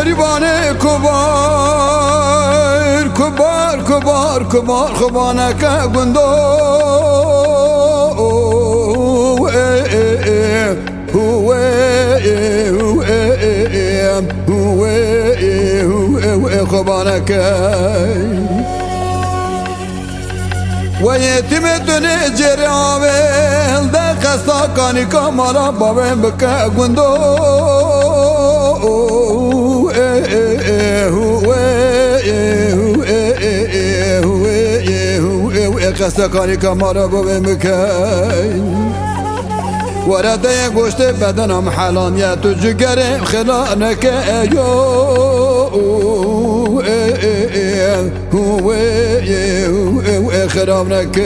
بريباني كبار كبار كبار كبار خبانك قندو هو خبانك ويتمتني جرامل ده قصاقاني كمالا بابين بكا قندو قصاقاني كمالا بابين بكا ورده گوشت بدنم حلان یا تو جگرم خلانك هو خرابنك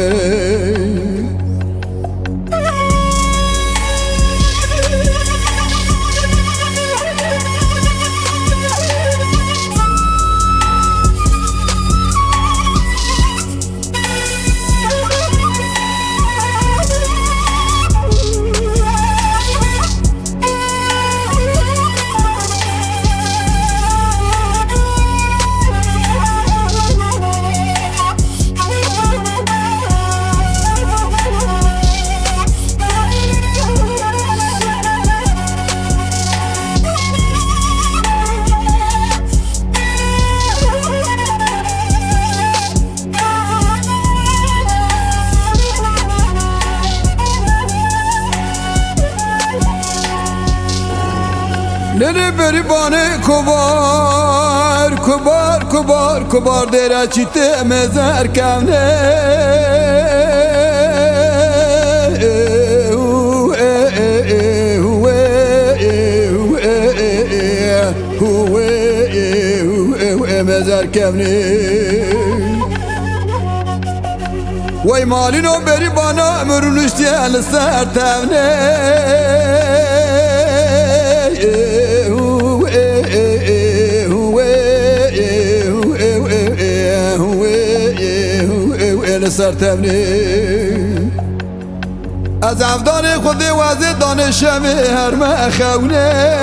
Nere beribane kubar kubar kubar kubar dera çite mezar kavne mezar kavne Vay malino beribana ömrün üstüne sertevne سرتبني از افدان خودی وزی دانشم هر ما خونه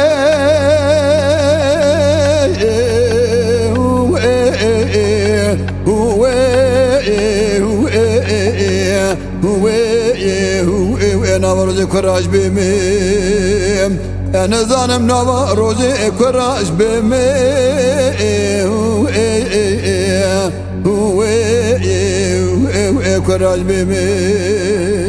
نوروز کراج بمیم انا زانم نوروز کراج بمیم كراج بمي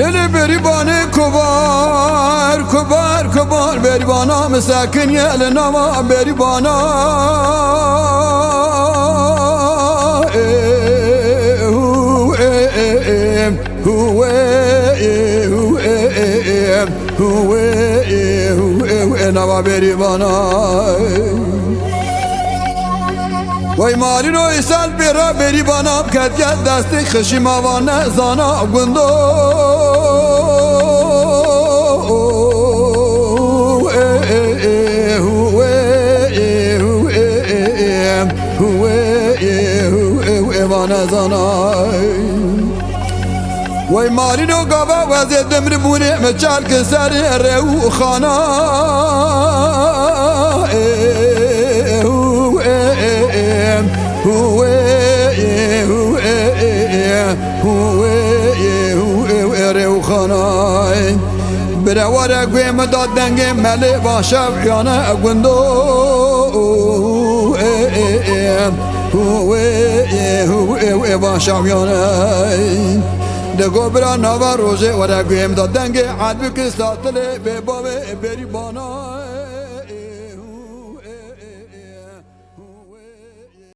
Lele beribane kubar kubar kubar beribana mesakin yele nama beribana huve nama beribana Vay malino isal bera beribana kad gel destek khashimavane zana gundo وای مارینو گاوا وزید دمر بونه مچال که سر رو خانا رو خانا براواره گویم داد دنگ ملی باشب یانه گندو باشب یانه دگو برا نوا روزه ورا گویم داد دنگ عاد بکستاتله به بابه بری بانا